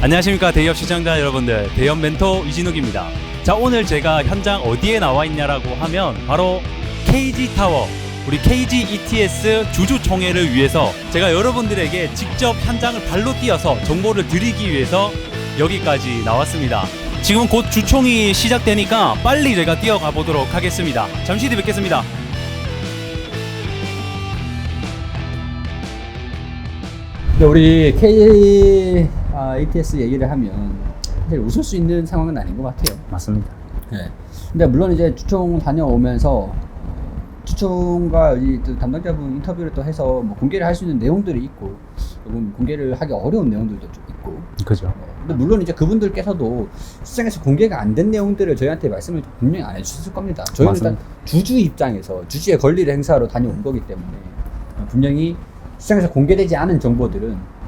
안녕하십니까 대기업 시청자 여러분들, 대형 멘토 이진욱입니다. 자, 오늘 제가 현장 어디에 나와 있냐라고 하면 바로 KG타워, 우리 KG ETS 주주총회를 위해서 제가 여러분들에게 직접 현장을 발로 뛰어서 정보를 드리기 위해서 여기까지 나왔습니다. 지금 곧 주총이 시작되니까 빨리 제가 뛰어가 보도록 하겠습니다. 잠시 뒤 뵙겠습니다. 우리 KG ETS 얘기를 하면 사실 웃을 수 있는 상황은 아닌 것 같아요. 맞습니다. 네. 근데 물론 이제 주총 다녀오면서 주총과 이 담당자분 인터뷰를 또 해서 뭐 공개를 할 수 있는 내용들이 있고, 조금 공개를 하기 어려운 내용들도 좀 있고. 그죠. 근데 물론 이제 그분들께서도 시장에서 공개가 안 된 내용들을 저희한테 말씀을 분명히 안 해주셨을 겁니다. 저희는 맞습니다. 일단 주주 입장에서 주주의 권리를 행사하러 다녀온 거기 때문에 분명히 시장에서 공개되지 않은 정보들은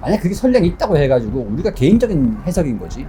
만약 그게 설령이 있다고 해가지고 우리가 개인적인 해석인 거지.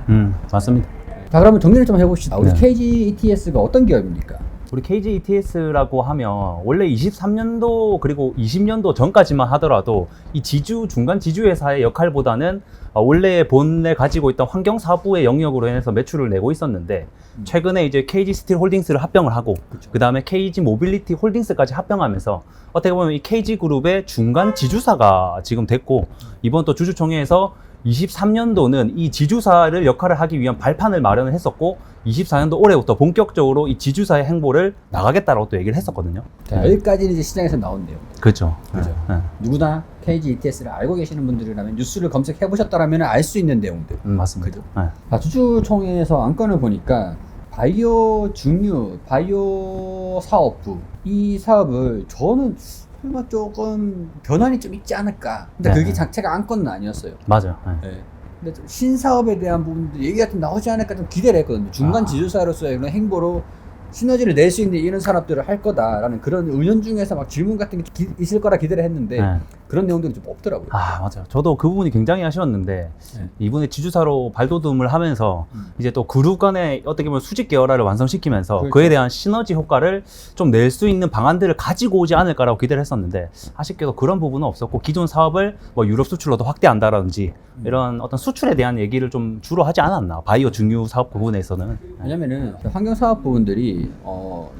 맞습니다. 자, 그러면 정리를 좀 해봅시다. 우리 네. KG ETS가 어떤 기업입니까? 우리 KG ETS라고 하면 원래 23년도 그리고 20년도 전까지만 하더라도 이 중간 지주회사의 역할보다는 원래 본래 가지고 있던 환경사부의 영역으로 인해서 매출을 내고 있었는데, 최근에 이제 KG 스틸 홀딩스를 합병을 하고, 그 다음에 KG 모빌리티 홀딩스까지 합병하면서 어떻게 보면 이 KG 그룹의 중간 지주사가 지금 됐고, 이번 또 주주총회에서 23년도는 이 지주사를 역할을 하기 위한 발판을 마련을 했었고, 24년도 올해부터 본격적으로 이 지주사의 행보를 나가겠다라고 또 얘기를 했었거든요. 자, 여기까지는 이제 시장에서 나온 내용. 그렇죠. 그죠. 누구나 KG ETS를 알고 계시는 분들이라면 뉴스를 검색해 보셨다라면 알 수 있는 내용들. 맞습니다. 그죠. 네. 자, 주주총회에서 안건을 보니까 바이오 증류, 바이오 사업부, 이 사업을 저는 설마 조금 변환이 좀 있지 않을까. 근데 네. 그게 자체가 안건은 아니었어요. 맞아요. 네. 네. 근데 좀 신사업에 대한 부분들 얘기가 좀 나오지 않을까 좀 기대를 했거든요. 중간 지주사로서의 그런 행보로 시너지를 낼 수 있는 이런 산업들을 할 거다라는 그런 은연중에서 막 질문 같은 게 있을 거라 기대를 했는데 네. 그런 내용들이 좀 없더라고요. 맞아요. 저도 그 부분이 굉장히 아쉬웠는데, 네. 이번에 지주사로 발돋움을 하면서 이제 또 그룹 간의 어떻게 보면 수직 계열화를 완성시키면서 그렇죠. 그에 대한 시너지 효과를 좀 낼 수 있는 방안들을 가지고 오지 않을까라고 기대를 했었는데, 아쉽게도 그런 부분은 없었고, 기존 사업을 뭐 유럽 수출로 더 확대한다라든지 이런 어떤 수출에 대한 얘기를 좀 주로 하지 않았나, 바이오 증류 사업 부분에서는. 왜냐면은 환경사업 부분들이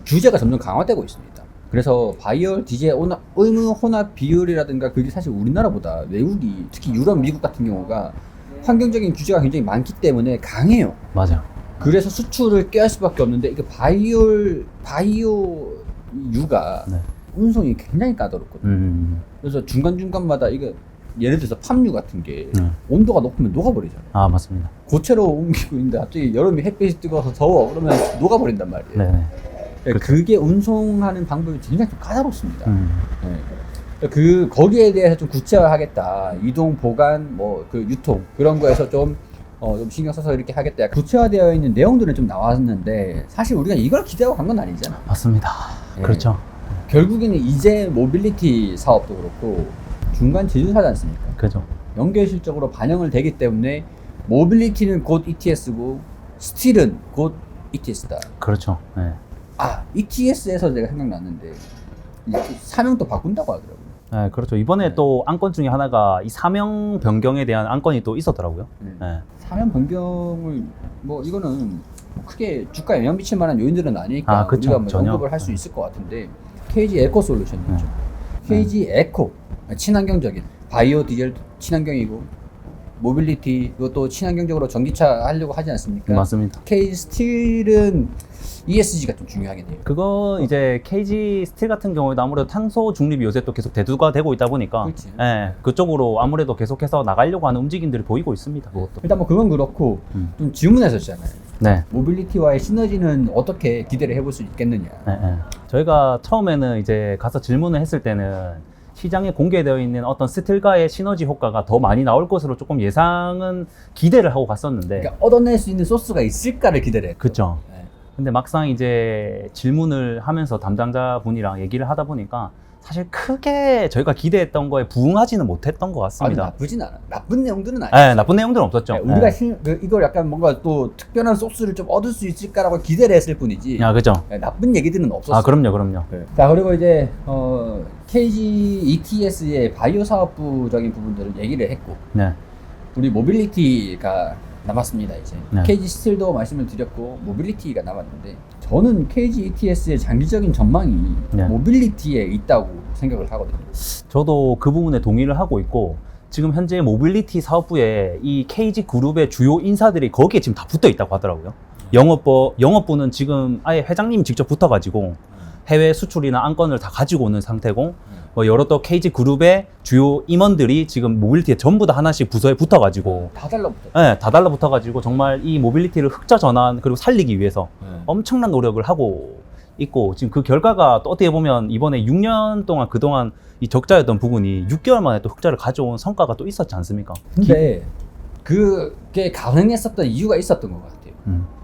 규제가 점점 강화되고 있습니다. 그래서 바이오 디젤 의무 혼합 비율이라든가 그게 사실 우리나라보다 외국이, 특히 유럽, 미국 같은 경우가 환경적인 규제가 굉장히 많기 때문에 강해요. 맞아요. 그래서 수출을 꾀할 수밖에 없는데 이게 바이오 유가 네. 운송이 굉장히 까다롭거든요. 그래서 중간중간마다 이게 예를 들어서 팜유 같은 게 온도가 높으면 녹아버리잖아요. 맞습니다. 고체로 옮기고 있는데 갑자기 여름에 햇빛이 뜨거워서 더워 그러면 녹아버린단 말이에요. 네. 그러니까 그게 운송하는 방법이 굉장히 좀 까다롭습니다. 네. 거기에 대해서 좀 구체화하겠다. 이동, 보관, 뭐 그 유통 그런 거에서 좀 신경 써서 이렇게 하겠다. 구체화되어 있는 내용들은 좀 나왔는데 사실 우리가 이걸 기대하고 간 건 아니잖아. 맞습니다. 네. 그렇죠. 결국에는 이제 모빌리티 사업도 그렇고 중간 지주사지 않습니까? 그죠. 연결 실적으로 반영을 되기 때문에 모빌리티는 곧 ETS고 스틸은 곧 ETS다. 그렇죠. 네. ETS에서 제가 생각났는데 사명도 바꾼다고 하더라고요. 네, 그렇죠. 이번에 네. 또 안건 중에 하나가 이 사명 변경에 대한 안건이 또 있었더라고요. 네. 사명 변경을 뭐 이거는 크게 주가에 영향 미칠 만한 요인들은 아니니까 그쵸. 우리가 뭐 전혀. 언급을 할 수 있을 것 같은데 KG 에코 솔루션이죠. KG 에코 친환경적인 바이오 디젤 친환경이고 모빌리티 이것도 친환경적으로 전기차 하려고 하지 않습니까? 맞습니다. KG 스틸은 ESG가 좀 중요하게 돼요. 그거 이제 KG 스틸 같은 경우에도 아무래도 탄소 중립이 요새 또 계속 대두가 되고 있다 보니까, 그렇지. 예, 그쪽으로 아무래도 계속해서 나가려고 하는 움직임들이 보이고 있습니다. 그것도. 일단 뭐 그건 그렇고 좀 질문했었잖아요. 네. 모빌리티와의 시너지는 어떻게 기대를 해볼 수 있겠느냐. 저희가 처음에는 이제 가서 질문을 했을 때는 시장에 공개되어 있는 어떤 스틸과의 시너지 효과가 더 많이 나올 것으로 조금 예상은 기대를 하고 갔었는데, 그러니까 얻어낼 수 있는 소스가 있을까를 기대를 했죠. 그쵸. 네. 근데 막상 이제 질문을 하면서 담당자분이랑 얘기를 하다 보니까 사실 크게 저희가 기대했던 거에 부응하지는 못했던 것 같습니다. 나쁘진 않아. 나쁜 내용들은 아니야. 네, 나쁜 내용들은 없었죠. 네, 우리가 이걸 약간 뭔가 또 특별한 소스를 좀 얻을 수 있을까라고 기대를 했을 뿐이지. 그죠. 네, 나쁜 얘기들은 없었어요. 그럼요. 네. 자, 그리고 이제 KG ETS의 바이오 사업부적인 부분들을 얘기를 했고, 네. 우리 모빌리티가 남았습니다. 이제 네. KG 스틸도 말씀을 드렸고 모빌리티가 남았는데 저는 KG ETS의 장기적인 전망이 네. 모빌리티에 있다고 생각을 하거든요. 저도 그 부분에 동의를 하고 있고 지금 현재 모빌리티 사업부에 이 KG 그룹의 주요 인사들이 거기에 지금 다 붙어 있다고 하더라고요. 영업부는 지금 아예 회장님이 직접 붙어가지고 해외 수출이나 안건을 다 가지고 오는 상태고 뭐 여러 또 KG 그룹의 주요 임원들이 지금 모빌리티에 전부 다 하나씩 부서에 붙어가지고 다 달라붙어. 네, 다 달라붙어가지고 정말 이 모빌리티를 흑자 전환 그리고 살리기 위해서 엄청난 노력을 하고 있고 지금 그 결과가 또 어떻게 보면 이번에 6년 동안 그동안 이 적자였던 부분이 6개월 만에 또 흑자를 가져온 성과가 또 있었지 않습니까? 근데 그게 가능했었던 이유가 있었던 것 같아요.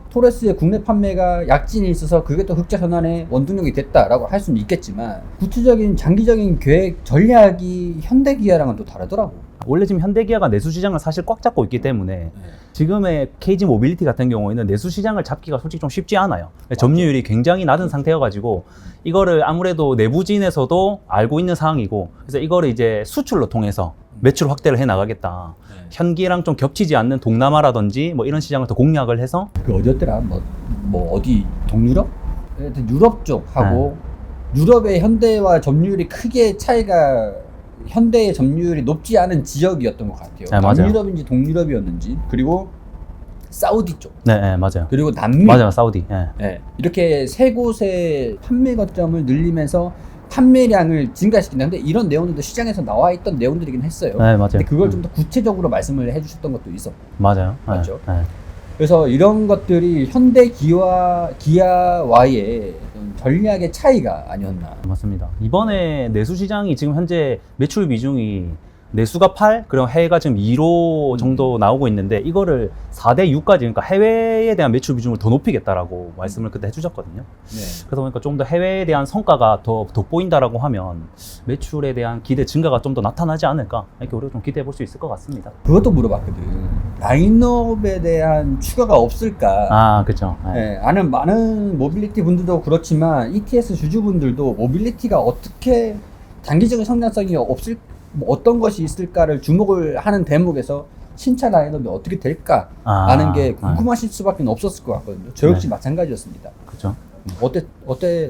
토레스의 국내 판매가 약진이 있어서 그게 또 흑자 전환의 원동력이 됐다라고 할 수는 있겠지만 구체적인 장기적인 계획 전략이 현대기아랑은 또 다르더라고. 원래 지금 현대기아가 내수 시장을 사실 꽉 잡고 있기 때문에 지금의 KG 모빌리티 같은 경우에는 내수 시장을 잡기가 솔직히 좀 쉽지 않아요. 점유율이 굉장히 낮은 상태여가지고 이거를 아무래도 내부진에서도 알고 있는 상황이고 그래서 이거를 이제 수출로 통해서 매출 확대를 해 나가겠다. 현기랑 좀 겹치지 않는 동남아라든지 뭐 이런 시장을 더 공략을 해서 그 어디였더라? 뭐 어디 동유럽? 하여튼 유럽 쪽하고 유럽의 현대와 점유율이 크게 차이가 현대의 점유율이 높지 않은 지역이었던 것 같아요. 네, 맞아요. 남유럽인지 동유럽이었는지 그리고 사우디 쪽 네, 네 맞아요. 그리고 남미 맞아요, 사우디. 네. 네, 이렇게 세 곳의 판매 거점을 늘리면서 판매량을 증가시킨다는데 이런 내용들도 시장에서 나와 있던 내용들이긴 했어요. 네, 맞아요. 근데 그걸 좀 더 구체적으로 말씀을 해주셨던 것도 있어. 맞아요. 맞죠? 네. 그래서 이런 것들이 현대 기아와의 전략의 차이가 아니었나. 맞습니다. 이번에 내수 시장이 지금 현재 매출 비중이 내수가 8, 그리고 해외가 지금 2로 정도 나오고 있는데 이거를 4대 6까지 그러니까 해외에 대한 매출 비중을 더 높이겠다라고 말씀을 그때 해주셨거든요. 네. 그래서 보니까 좀 더 해외에 대한 성과가 더 돋보인다라고 하면 매출에 대한 기대 증가가 좀 더 나타나지 않을까 이렇게 우리가 좀 기대해 볼 수 있을 것 같습니다. 그것도 물어봤거든. 라인업에 대한 추가가 없을까? 아, 그렇죠. 네. 네, 아는 많은 모빌리티 분들도 그렇지만 ETS 주주분들도 모빌리티가 어떻게 단기적인 성장성이 없을 뭐 어떤 것이 있을까를 주목을 하는 대목에서 신차 라인업이 어떻게 될까 하는 게 궁금하실 수밖에 없었을 것 같거든요. 저 역시 네. 마찬가지였습니다. 그렇죠.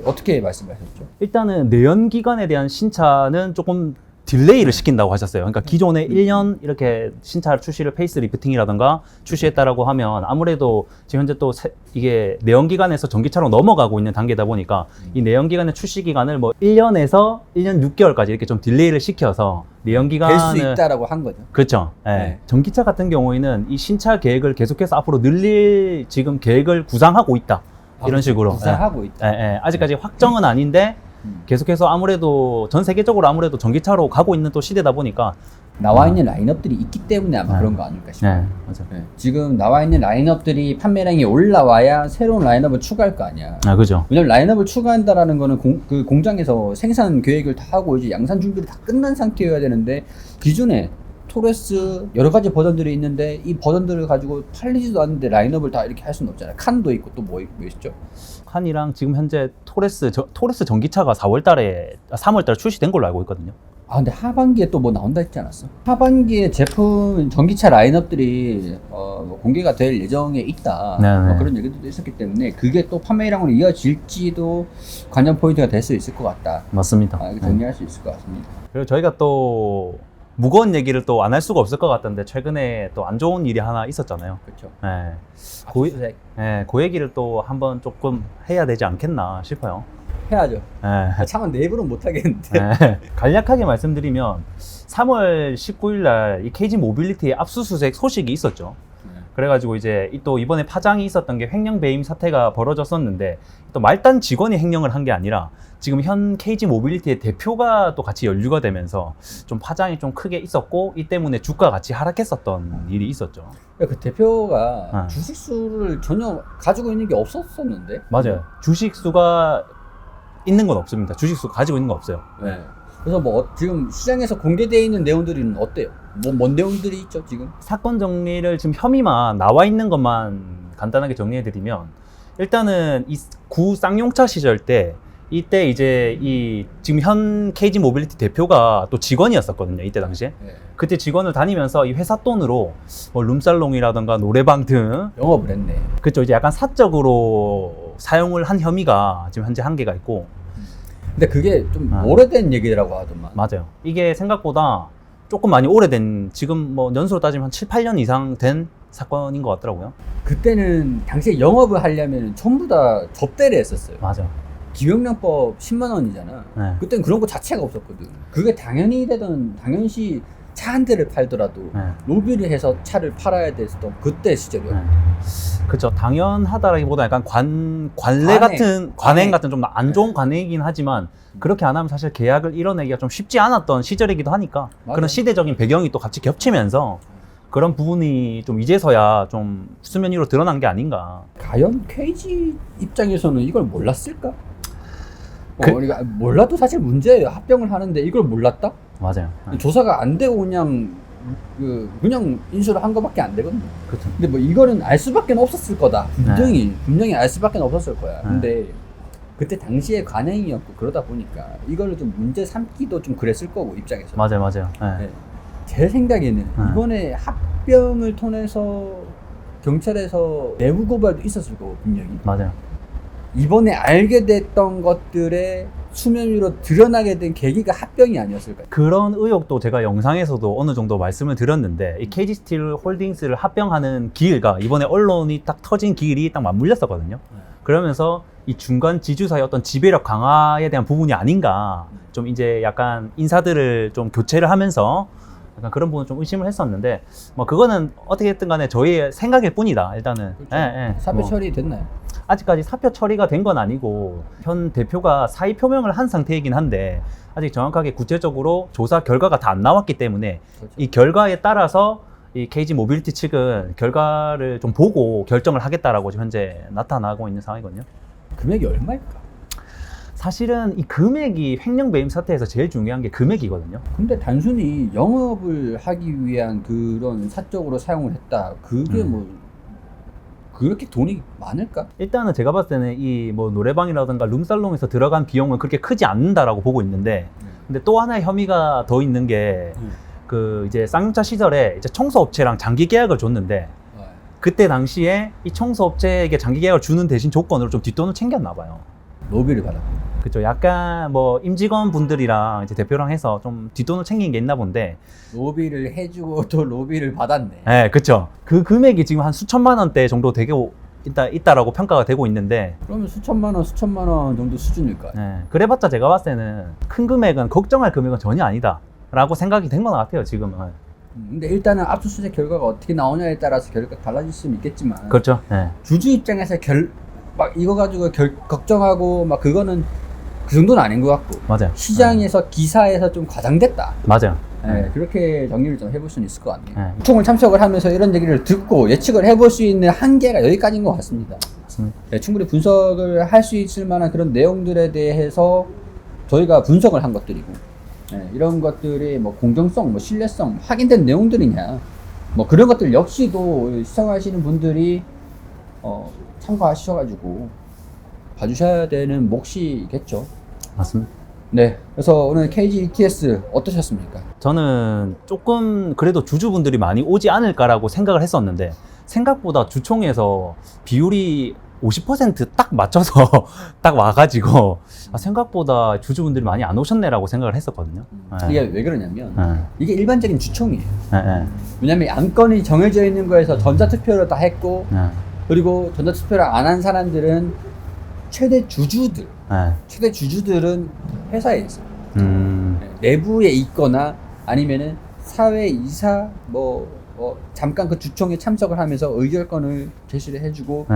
어떻게 말씀하셨죠? 일단은 내연기관에 대한 신차는 조금 딜레이를 시킨다고 하셨어요. 그러니까 기존에 1년 이렇게 신차 출시를 페이스 리프팅이라든가 출시했다라고 하면 아무래도 지금 현재 또 이게 내연기관에서 전기차로 넘어가고 있는 단계다 보니까 이 내연기관의 출시 기간을 뭐 1년에서 1년 6개월까지 이렇게 좀 딜레이를 시켜서 내연기관을 될 수 있다라고 한 거죠. 그렇죠. 예. 네. 전기차 같은 경우에는 이 신차 계획을 계속해서 앞으로 늘릴 지금 계획을 구상하고 있다. 이런 식으로. 구상하고 있다. 예, 예. 아직까지 확정은 아닌데 계속해서 아무래도 전 세계적으로 아무래도 전기차로 가고 있는 또 시대다 보니까 나와 있는 라인업들이 있기 때문에 아마 네. 그런 거 아닐까 싶어요. 네, 맞아요. 네. 지금 나와 있는 라인업들이 판매량이 올라와야 새로운 라인업을 추가할 거 아니야. 아, 그죠. 왜냐면 라인업을 추가한다라는 거는 그 공장에서 생산 계획을 다 하고 이제 양산 준비를 다 끝난 상태여야 되는데 기존에 토레스 여러 가지 버전들이 있는데 이 버전들을 가지고 팔리지도 않는데 라인업을 다 이렇게 할 수는 없잖아요. 칸도 있고 또 뭐 있죠? 칸이랑 지금 현재 토레스 전기차가 3월달에 출시된 걸로 알고 있거든요. 아 근데 하반기에 또 뭐 나온다 했지 않았어? 하반기에 제품 전기차 라인업들이 뭐 공개가 될 예정에 있다. 네네. 그런 얘기도 있었기 때문에 그게 또 판매량으로 이어질지도 관전 포인트가 될 수 있을 것 같다. 맞습니다. 이렇게 정리할 수 있을 것 같습니다. 그리고 저희가 또 무거운 얘기를 또 안 할 수가 없을 것 같던데 최근에 또 안 좋은 일이 하나 있었잖아요. 그렇죠. 네. 압수수색 그 얘기를 또 한번 조금 해야 되지 않겠나 싶어요. 해야죠. 네. 차만 내부는 못 하겠는데. 네. 간략하게 말씀드리면 3월 19일 날 이 KG 모빌리티의 압수수색 소식이 있었죠. 그래가지고 이제 또 이번에 파장이 있었던 게 횡령 배임 사태가 벌어졌었는데 또 말단 직원이 횡령을 한 게 아니라 지금 현 KG 모빌리티의 대표가 또 같이 연루가 되면서 좀 파장이 좀 크게 있었고 이 때문에 주가 같이 하락했었던 일이 있었죠. 그 대표가 주식수를 전혀 가지고 있는 게 없었었는데. 맞아요. 주식수가 있는 건 없습니다. 주식수 가지고 있는 건 없어요. 네. 그래서 뭐 지금 시장에서 공개되어 있는 내용들은 어때요? 뭔 내용들이 있죠 지금? 사건 정리를 지금 혐의만 나와 있는 것만 간단하게 정리해 드리면 일단은 이 구 쌍용차 시절 때 이때 이제 이 지금 현 KG 모빌리티 대표가 또 직원이었었거든요. 이때 당시에. 네. 그때 직원을 다니면서 이 회사 돈으로 뭐 룸살롱이라던가 노래방 등 영업을 했네. 그쵸 이제 약간 사적으로 사용을 한 혐의가 지금 현재 한 개가 있고 근데 그게 좀 아. 오래된 얘기라고 하더만. 맞아요. 이게 생각보다 조금 많이 오래된 지금 뭐 연수로 따지면 한 7, 8년 이상 된 사건인 것 같더라고요. 그때는 당시에 영업을 하려면 전부 다 접대를 했었어요. 맞아. 기억량법 10만 원이잖아. 네. 그때는 그런 거 자체가 없었거든. 그게 당연히 되던 당연시 차 한 대를 팔더라도 네. 로비를 해서 차를 팔아야 됐었던 그때 시절이었고. 네. 그쵸. 당연하다라기보다 약간 관례 관행. 같은, 관행 관행. 같은 좀 안 좋은 관행이긴 하지만 그렇게 안 하면 사실 계약을 이뤄내기가 좀 쉽지 않았던 시절이기도 하니까 맞아요. 그런 시대적인 배경이 또 같이 겹치면서 그런 부분이 좀 이제서야 좀 수면 위로 드러난 게 아닌가. 과연 KG 입장에서는 이걸 몰랐을까? 우리가 몰라도 사실 문제예요. 합병을 하는데 이걸 몰랐다? 맞아요. 네. 조사가 안 되고 그냥 인수를 한 거밖에 안 되거든요. 그쵸. 근데 뭐 이거는 알 수밖에 없었을 거다. 분명히 알 수밖에 없었을 거야. 네. 근데 그때 당시에 관행이었고 그러다 보니까 이거를 좀 문제 삼기도 좀 그랬을 거고 입장에서. 맞아요. 네. 네. 제 생각에는 이번에 합병을 통해서 경찰에서 내부 고발도 있었을 거고 분명히. 맞아요. 이번에 알게 됐던 것들의 수면 위로 드러나게 된 계기가 합병이 아니었을까요? 그런 의혹도 제가 영상에서도 어느 정도 말씀을 드렸는데 이 KG 스틸 홀딩스를 합병하는 기일과 이번에 언론이 딱 터진 기일이 딱 맞물렸었거든요. 그러면서 이 중간 지주사의 어떤 지배력 강화에 대한 부분이 아닌가 좀 이제 약간 인사들을 좀 교체를 하면서 약간 그런 부분 좀 의심을 했었는데 뭐 그거는 어떻게든 간에 저희의 생각일 뿐이다 일단은. 그렇죠. 예, 예. 사표 뭐 처리 됐나요? 아직까지 사표 처리가 된 건 아니고 현 대표가 사의 표명을 한 상태이긴 한데 아직 정확하게 구체적으로 조사 결과가 다 안 나왔기 때문에 그렇죠. 이 결과에 따라서 이 KG 모빌리티 측은 결과를 좀 보고 결정을 하겠다라고 지금 현재 나타나고 있는 상황이거든요. 금액이 얼마일까? 사실은 이 금액이 횡령 배임 사태에서 제일 중요한 게 금액이거든요. 근데 단순히 영업을 하기 위한 그런 사적으로 사용을 했다. 그게 뭐 그렇게 돈이 많을까? 일단은 제가 봤을 때는 이 뭐 노래방이라든가 룸살롱에서 들어간 비용은 그렇게 크지 않는다라고 보고 있는데 근데 또 하나의 혐의가 더 있는 게 그 이제 쌍용차 시절에 이제 청소업체랑 장기 계약을 줬는데 그때 당시에 이 청소업체에게 장기 계약을 주는 대신 조건으로 좀 뒷돈을 챙겼나 봐요. 로비를 받았고. 그쵸. 약간 뭐 임직원 분들이랑 이제 대표랑 해서 좀 뒷돈을 챙긴 게 있나 본데. 로비를 해주고 또 로비를 받았네. 네, 그쵸. 그 금액이 지금 한 수천만 원대 정도 되고 있다라고 평가가 되고 있는데. 그러면 수천만 원 정도 수준일까요? 네, 그래봤자 제가 봤을 때는 큰 금액은 걱정할 금액은 전혀 아니다. 라고 생각이 된 것 같아요, 지금은. 근데 일단은 압수수색 결과가 어떻게 나오냐에 따라서 결과가 달라질 수는 있겠지만. 그렇죠. 네. 주주 입장에서 막 이거 가지고 걱정하고 막 그거는 그 정도는 아닌 것 같고. 맞아요. 시장에서 기사에서 좀 과장됐다. 맞아요. 네, 그렇게 정리를 좀 해볼 수는 있을 것 같네요. 네. 총을 참석을 하면서 이런 얘기를 듣고 예측을 해볼 수 있는 한계가 여기까지인 것 같습니다. 맞습니다. 네, 충분히 분석을 할 수 있을 만한 그런 내용들에 대해서 저희가 분석을 한 것들이고, 네, 이런 것들이 뭐 공정성, 뭐 신뢰성, 확인된 내용들이냐, 뭐 그런 것들 역시도 시청하시는 분들이 참고하셔가지고 봐주셔야 되는 몫이겠죠. 맞습니다. 네, 그래서 오늘 KG ETS 어떠셨습니까? 저는 조금 그래도 주주분들이 많이 오지 않을까라고 생각을 했었는데 생각보다 주총에서 비율이 50%딱 맞춰서 딱 와가지고 생각보다 주주분들이 많이 안 오셨네라고 생각을 했었거든요. 이게 왜 그러냐면 네. 이게 일반적인 주총이에요. 네. 왜냐면 안건이 정해져 있는 거에서 전자투표를 다 했고 네. 그리고 전자투표를 안 한 사람들은 최대 주주들은 회사에 있어요. 내부에 있거나 아니면은 사회 이사 잠깐 그 주총에 참석을 하면서 의결권을 제시를 해주고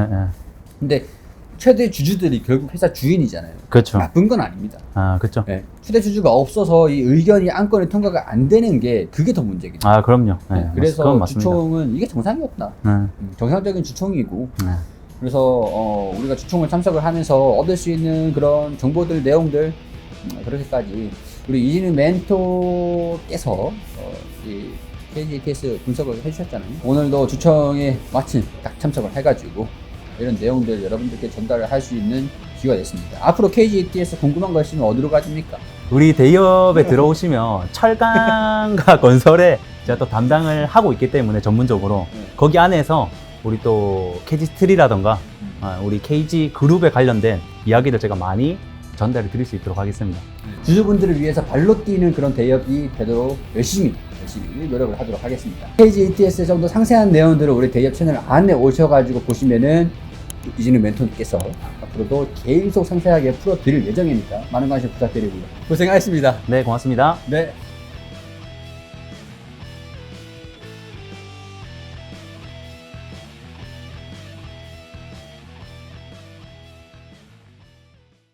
근데 최대 주주들이 결국 회사 주인이잖아요. 그렇죠. 나쁜 건 아닙니다. 그렇죠. 네. 최대 주주가 없어서 이 의견이 안건이 통과가 안 되는 게 그게 더 문제겠죠. 그럼요. 네. 그래서 그건 맞습니다. 주총은 이게 정상이었다. 정상적인 주총이고 그래서 우리가 주총을 참석을 하면서 얻을 수 있는 그런 정보들, 내용들 그렇게까지 우리 이진우 멘토께서 이 KG ETS 분석을 해주셨잖아요. 오늘도 주총에 마침 딱 참석을 해가지고 이런 내용들 여러분들께 전달을 할 수 있는 기회가 됐습니다. 앞으로 KGETS 궁금한 거 있으면 어디로 가십니까? 우리 대기업에 들어오시면 철강과 건설에 제가 또 담당을 하고 있기 때문에 전문적으로 거기 안에서 우리 또 KG스틸이라던가 우리 KG 그룹에 관련된 이야기를 제가 많이 전달해 드릴 수 있도록 하겠습니다. 주주분들을 위해서 발로 뛰는 그런 대기업이 되도록 열심히 노력을 하도록 하겠습니다. KGETS 정도 상세한 내용들을 우리 대기업 채널 안에 오셔가지고 보시면은 이진우 멘토님께서 앞으로도 계속 상세하게 풀어드릴 예정이니까 많은 관심 부탁드리고요. 고생하셨습니다. 네, 고맙습니다. 네.